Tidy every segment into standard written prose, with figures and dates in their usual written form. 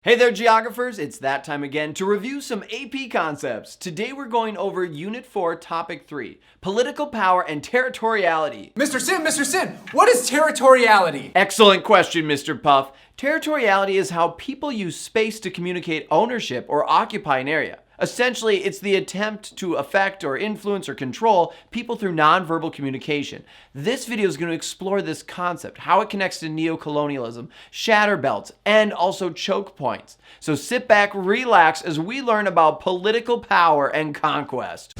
Hey there, geographers! It's that time again to review some AP concepts. Today we're going over Unit 4, Topic 3, Political Power and Territoriality. Mr. Sinn, what is territoriality? Excellent question, Mr. Puff. Territoriality is how people use space to communicate ownership or occupy an area. Essentially, it's the attempt to affect or influence or control people through nonverbal communication. This video is going to explore this concept, how it connects to neocolonialism, shatterbelts, and also choke points. So sit back, relax as we learn about political power and conquest.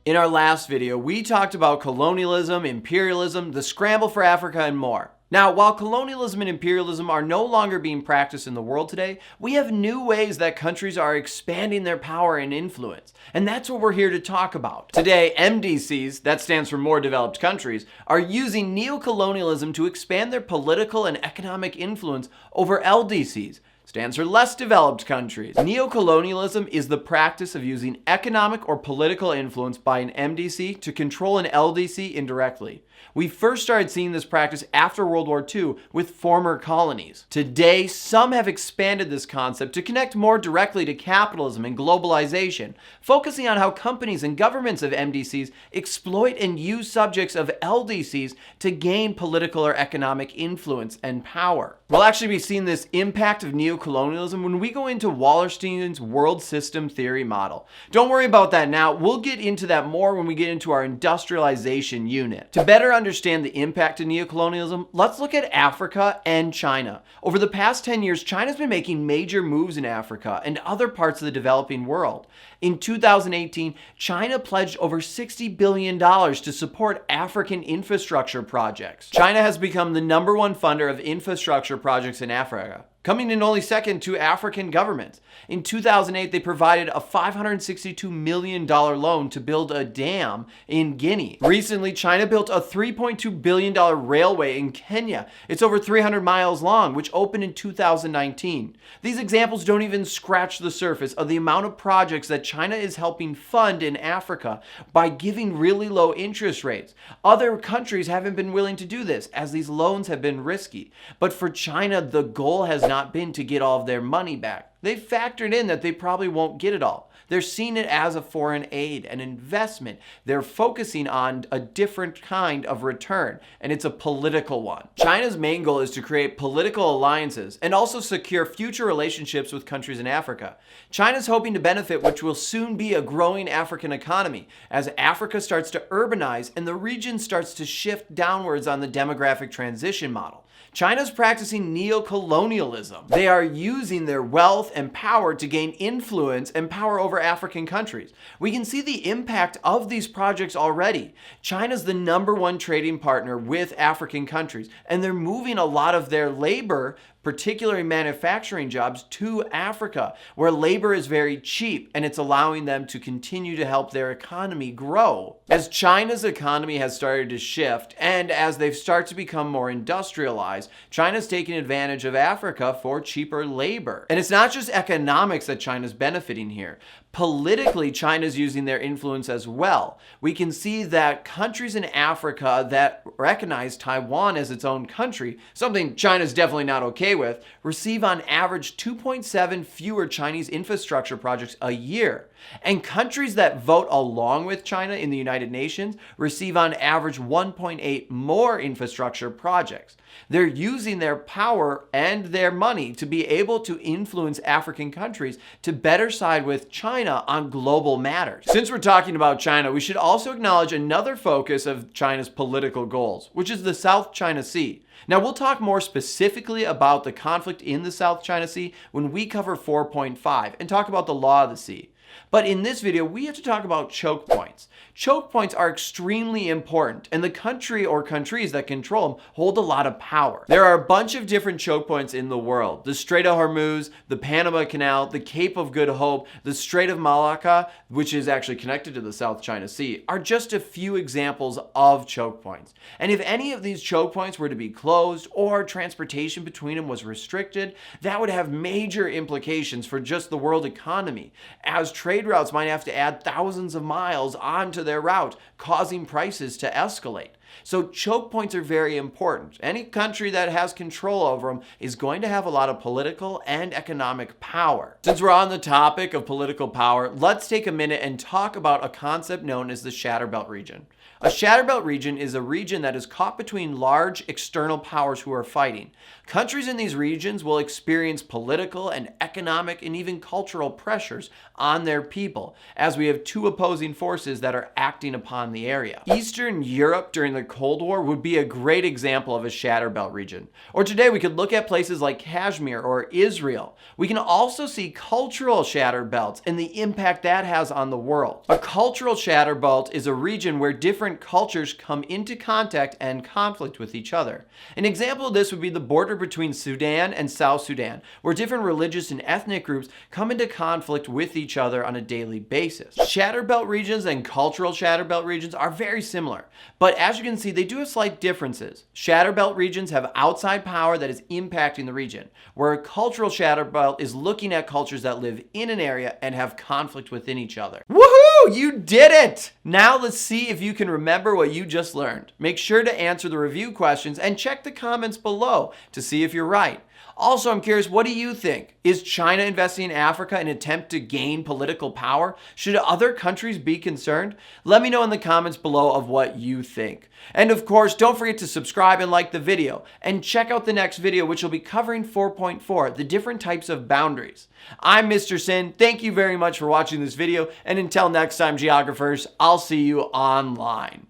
In our last video, we talked about colonialism, imperialism, the scramble for Africa, and more. Now, while colonialism and imperialism are no longer being practiced in the world today, we have new ways that countries are expanding their power and influence. And that's what we're here to talk about. Today, MDCs, that stands for more developed countries, are using neocolonialism to expand their political and economic influence over LDCs. Stands for less developed countries. Neocolonialism is the practice of using economic or political influence by an MDC to control an LDC indirectly. We first started seeing this practice after World War II with former colonies. Today, some have expanded this concept to connect more directly to capitalism and globalization, focusing on how companies and governments of MDCs exploit and use subjects of LDCs to gain political or economic influence and power. We'll actually be seeing this impact of neocolonialism when we go into Wallerstein's world system theory model. Don't worry about that now. We'll get into that more when we get into our industrialization unit. To better understand the impact of neocolonialism, let's look at Africa and China. Over the past 10 years, China's been making major moves in Africa and other parts of the developing world. In 2018, China pledged over $60 billion to support African infrastructure projects. China has become the #1 funder of infrastructure projects in Africa, coming in only second to African governments. In 2008, they provided a $562 million loan to build a dam in Guinea. Recently, China built a $3.2 billion railway in Kenya. It's over 300 miles long, which opened in 2019. These examples don't even scratch the surface of the amount of projects that China is helping fund in Africa by giving really low interest rates. Other countries haven't been willing to do this as these loans have been risky. But for China, the goal has not been to get all of their money back. They've factored in that they probably won't get it all. They're seeing it as a foreign aid, an investment. They're focusing on a different kind of return, and it's a political one. China's main goal is to create political alliances and also secure future relationships with countries in Africa. China's hoping to benefit, which will soon be a growing African economy, as Africa starts to urbanize and the region starts to shift downwards on the demographic transition model. China's practicing neocolonialism. They are using their wealth and power to gain influence and power over African countries. We can see the impact of these projects already. China's the #1 trading partner with African countries, and they're moving a lot of their labor, particularly manufacturing jobs, to Africa, where labor is very cheap, and it's allowing them to continue to help their economy grow. As China's economy has started to shift, and as they've started to become more industrialized, China's taking advantage of Africa for cheaper labor. And it's not just economics that China's benefiting here. Politically, China's using their influence as well. We can see that countries in Africa that recognize Taiwan as its own country, something China's definitely not okay with, receive on average 2.7 fewer Chinese infrastructure projects a year. And countries that vote along with China in the United Nations receive on average 1.8 more infrastructure projects. They're using their power and their money to be able to influence African countries to better side with China on global matters. Since we're talking about China, we should also acknowledge another focus of China's political goals, which is the South China Sea. Now, we'll talk more specifically about the conflict in the South China Sea when we cover 4.5 and talk about the law of the sea. But in this video, we have to talk about choke points. Choke points are extremely important, and the country or countries that control them hold a lot of power. There are a bunch of different choke points in the world. The Strait of Hormuz, the Panama Canal, the Cape of Good Hope, the Strait of Malacca, which is actually connected to the South China Sea, are just a few examples of choke points. And if any of these choke points were to be closed or transportation between them was restricted, that would have major implications for just the world economy, as trade routes might have to add thousands of miles onto their route, causing prices to escalate. So choke points are very important. Any country that has control over them is going to have a lot of political and economic power. Since we're on the topic of political power, let's take a minute and talk about a concept known as the shatterbelt region. A shatterbelt region is a region that is caught between large external powers who are fighting. Countries in these regions will experience political and economic and even cultural pressures on their people, as we have two opposing forces that are acting upon the area. Eastern Europe during the Cold War would be a great example of a shatterbelt region. Or today we could look at places like Kashmir or Israel. We can also see cultural shatterbelts and the impact that has on the world. A cultural shatterbelt is a region where different cultures come into contact and conflict with each other. An example of this would be the border between Sudan and South Sudan, where different religious and ethnic groups come into conflict with each other on a daily basis. Shatterbelt regions and cultural shatterbelt regions are very similar, but as you can see, they do have slight differences. Shatterbelt regions have outside power that is impacting the region, where a cultural shatterbelt is looking at cultures that live in an area and have conflict within each other. Woohoo! You did it! Now let's see if you can remember what you just learned. Make sure to answer the review questions and check the comments below to see if you're right. Also, I'm curious, what do you think? Is China investing in Africa in an attempt to gain political power? Should other countries be concerned? Let me know in the comments below of what you think. And of course, don't forget to subscribe and like the video. And check out the next video, which will be covering 4.4, the different types of boundaries. I'm Mr. Sinn. Thank you very much for watching this video. And until next time, geographers, I'll see you online.